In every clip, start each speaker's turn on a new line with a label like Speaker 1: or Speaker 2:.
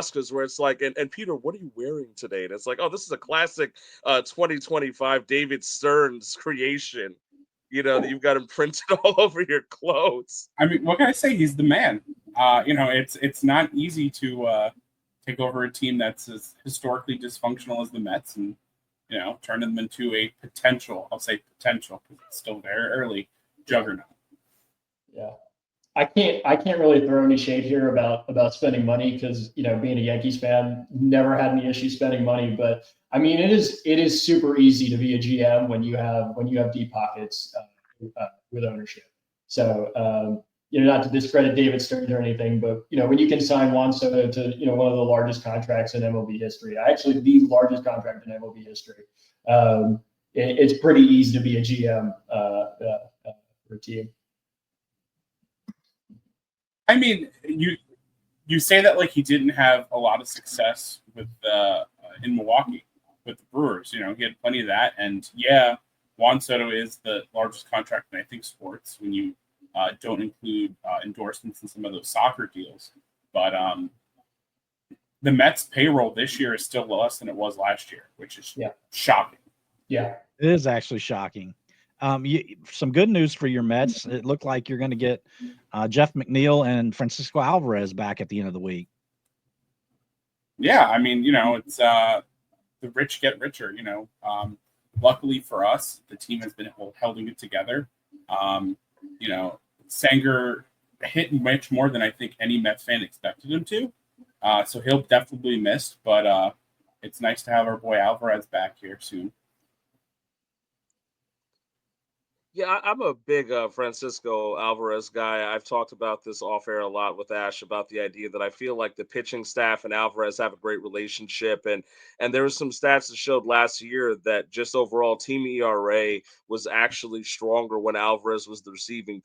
Speaker 1: Oscars where it's like, and Peter, what are you wearing today? And it's like, oh, this is a classic 2025 David Stearns creation. That you've got him printed all over your clothes.
Speaker 2: I mean, what can I say? He's the man. It's not easy to take over a team that's as historically dysfunctional as the Mets and turn them into a potential. I'll say potential because it's still very early juggernaut.
Speaker 3: Yeah. I can't really throw any shade here about spending money because being a Yankees fan, never had any issue spending money. But I mean, it is super easy to be a GM when you have deep pockets with ownership. So not to discredit David Stearns or anything, but when you can sign Juan Soto to one of the largest contracts in MLB history, actually the largest contract in MLB history, it's pretty easy to be a GM for a team.
Speaker 2: I mean, you say that like he didn't have a lot of success with in Milwaukee with the Brewers. He had plenty of that, and Juan Soto is the largest contract in I think sports when you don't include endorsements and some of those soccer deals. But the Mets' payroll this year is still less than it was last year, which is shocking.
Speaker 3: Yeah,
Speaker 4: it is actually shocking. Some good news for your Mets. It looked like you're going to get Jeff McNeil and Francisco Alvarez back at the end of the week.
Speaker 2: Yeah, I mean, it's the rich get richer. Luckily for us, the team has been holding it together. Sanger hit much more than I think any Mets fan expected him to. So he'll definitely be missed, but it's nice to have our boy Alvarez back here soon.
Speaker 1: Yeah, I'm a big Francisco Alvarez guy. I've talked about this off air a lot with Ash about the idea that I feel like the pitching staff and Alvarez have a great relationship, and there were some stats that showed last year that just overall team ERA was actually stronger when Alvarez was the receiving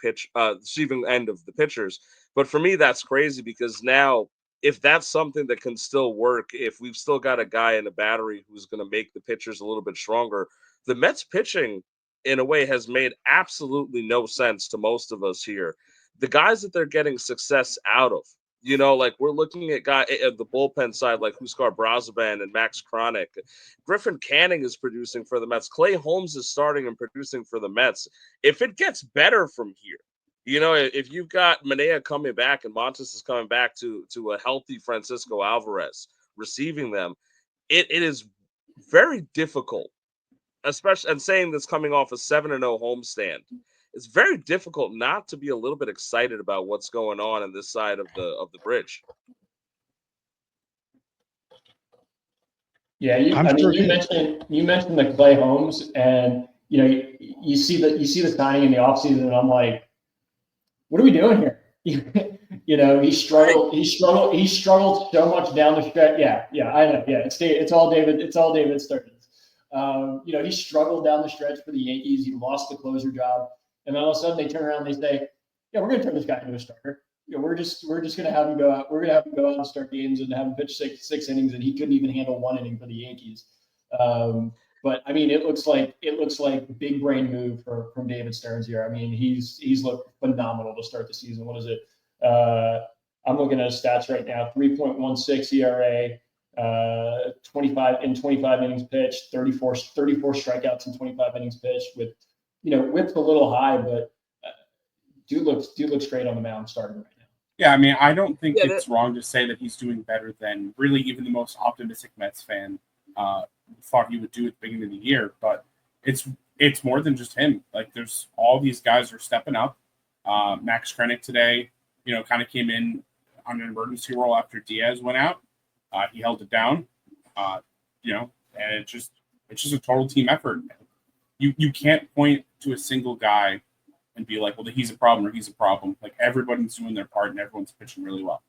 Speaker 1: end of the pitchers. But for me, that's crazy because now, if that's something that can still work, if we've still got a guy in the battery who's going to make the pitchers a little bit stronger, the Mets pitching in a way has made absolutely no sense to most of us here. The guys that they're getting success out of, like we're looking at guy at the bullpen side, like Huskar Brazaban and Max Chronic. Griffin Canning is producing for the Mets. Clay Holmes is starting and producing for the Mets. If it gets better from here, if you've got Manea coming back and Montes is coming back to a healthy Francisco Alvarez receiving them, it is very difficult, especially and saying this coming off a 7-0 homestand, it's very difficult not to be a little bit excited about what's going on this side of the bridge.
Speaker 3: Yeah, you mentioned the Clay Holmes, and you see the signing in the offseason, and I'm like, what are we doing here? He struggled. He struggled so much down the stretch. Yeah, I know. Yeah, it's all David Stearns. He struggled down the stretch for the Yankees. He lost the closer job, and then all of a sudden they turn around and they say, "Yeah, we're going to turn this guy into a starter. We're just going to have him go out. We're going to have him go out and start games and have him pitch six innings, and he couldn't even handle one inning for the Yankees." But I mean, it looks like a big brain move from David Stearns here. I mean, he's looked phenomenal to start the season. What is it? I'm looking at his stats right now: 3.16 ERA. 25 innings pitched, 34 strikeouts in 25 innings pitched with, whip's a little high, but dude looks great on the mound starting right now.
Speaker 2: Yeah, I mean, I don't think it's wrong to say that he's doing better than really even the most optimistic Mets fan thought he would do at the beginning of the year, but it's more than just him. Like there's all these guys are stepping up. Max Krennic today, kind of came in on an emergency role after Diaz went out. He held it down, and it's just a total team effort. You can't point to a single guy and be like, well, he's a problem or he's a problem. Like everybody's doing their part and everyone's pitching really well.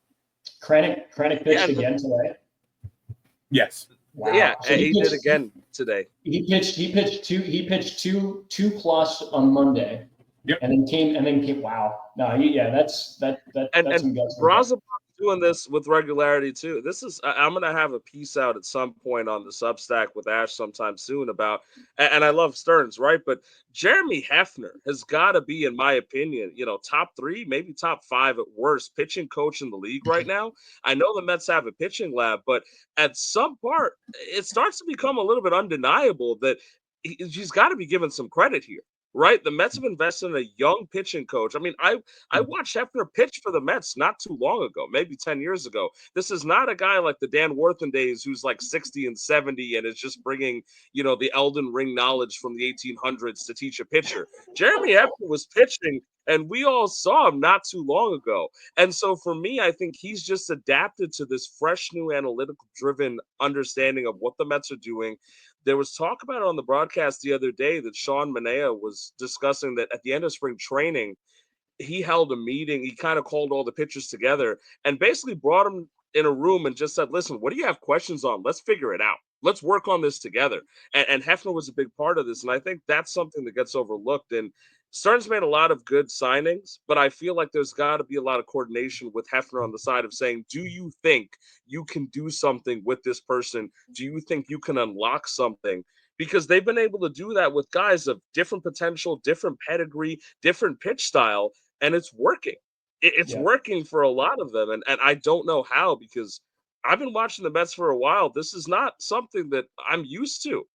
Speaker 3: Krennic pitched again today.
Speaker 2: Yes.
Speaker 1: Wow. Yeah, so he did again today.
Speaker 3: He pitched two plus on Monday.
Speaker 2: Yep.
Speaker 3: And then came. Wow. No, that's some guts.
Speaker 1: Brazaban doing this with regularity too. I'm gonna have a piece out at some point on the Substack with Ash sometime soon about, and I love Stearns, right? But Jeremy Hefner has got to be, in my opinion, top 3, maybe top 5 at worst pitching coach in the league right now. I know the Mets have a pitching lab, but at some part, it starts to become a little bit undeniable that he's got to be given some credit here. Right, the Mets have invested in a young pitching coach. I mean, I watched Hefner pitch for the Mets not too long ago, maybe 10 years ago. This is not a guy like the Dan Worthen days who's like 60 and 70 and is just bringing, the Elden Ring knowledge from the 1800s to teach a pitcher. Jeremy Hefner was pitching, and we all saw him not too long ago. And so for me, I think he's just adapted to this fresh, new analytical driven understanding of what the Mets are doing. There was talk about it on the broadcast the other day that Sean Manaea was discussing that at the end of spring training, he held a meeting. He kind of called all the pitchers together and basically brought them in a room and just said, listen, what do you have questions on? Let's figure it out. Let's work on this together. And Hefner was a big part of this. And I think that's something that gets overlooked. And Stearns made a lot of good signings, but I feel like there's got to be a lot of coordination with Hefner on the side of saying, do you think you can do something with this person? Do you think you can unlock something? Because they've been able to do that with guys of different potential, different pedigree, different pitch style, and it's working. It's working for a lot of them. And I don't know how, because I've been watching the Mets for a while. This is not something that I'm used to.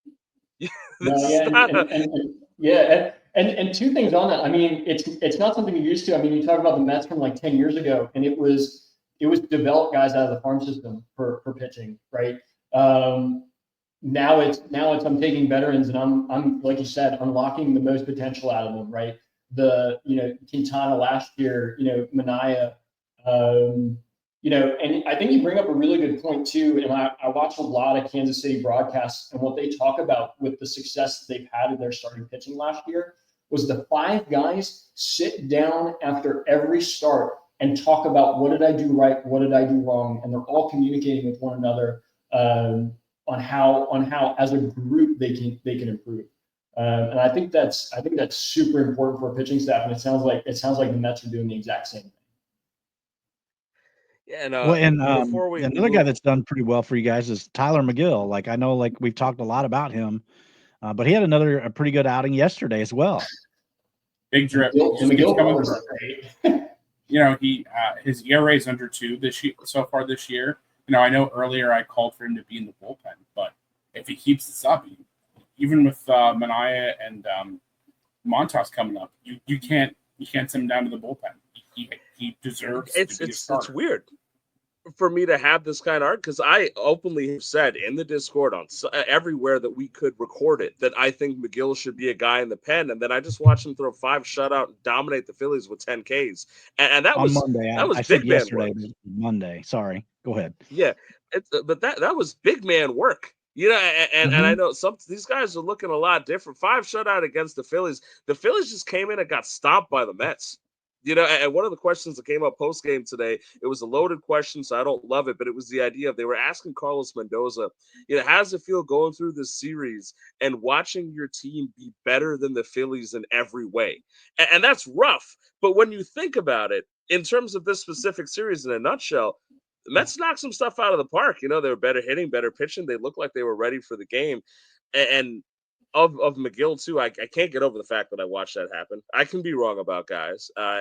Speaker 3: And two things on that. I mean, it's not something you're used to. I mean, you talk about the Mets from like 10 years ago, and it was develop guys out of the farm system for pitching, right? Now it's I'm taking veterans and I'm like you said, unlocking the most potential out of them, right? Quintana last year, Manaea, and I think you bring up a really good point too. And I watch a lot of Kansas City broadcasts, and what they talk about with the success they've had in their starting pitching last year was the 5 guys sit down after every start and talk about what did I do right, what did I do wrong, and they're all communicating with one another on how as a group they can improve. And I think that's super important for a pitching staff. And it sounds like the Mets are doing the exact same thing.
Speaker 1: Yeah,
Speaker 4: before another guy that's done pretty well for you guys is Tylor Megill. Like I know, like we've talked a lot about him, but he had a pretty good outing yesterday as well.
Speaker 2: Big drip. His ERA is under 2 so far this year. I know earlier I called for him to be in the bullpen, but if he keeps this up, even with Manaea and Montas coming up, you can't send him down to the bullpen. He deserves.
Speaker 1: It's weird for me to have this kind of art, because I openly have said in the Discord on everywhere that we could record it that I think Megill should be a guy in the pen, and then I just watched him throw 5 shutout and dominate the Phillies with 10 Ks, and that was Monday. That was
Speaker 4: I
Speaker 1: big
Speaker 4: said
Speaker 1: man
Speaker 4: yesterday.
Speaker 1: Work.
Speaker 4: Monday, sorry. Go ahead.
Speaker 1: Yeah, but that was big man work. And I know these guys are looking a lot different. 5 shutout against the Phillies. The Phillies just came in and got stomped by the Mets. And one of the questions that came up post game today, it was a loaded question, so I don't love it, but it was the idea of they were asking Carlos Mendoza, how does it feel going through this series and watching your team be better than the Phillies in every way? And that's rough. But when you think about it, in terms of this specific series in a nutshell, the Mets knocked some stuff out of the park. They were better hitting, better pitching. They looked like they were ready for the game. And of Megill, too, I can't get over the fact that I watched that happen. I can be wrong about guys.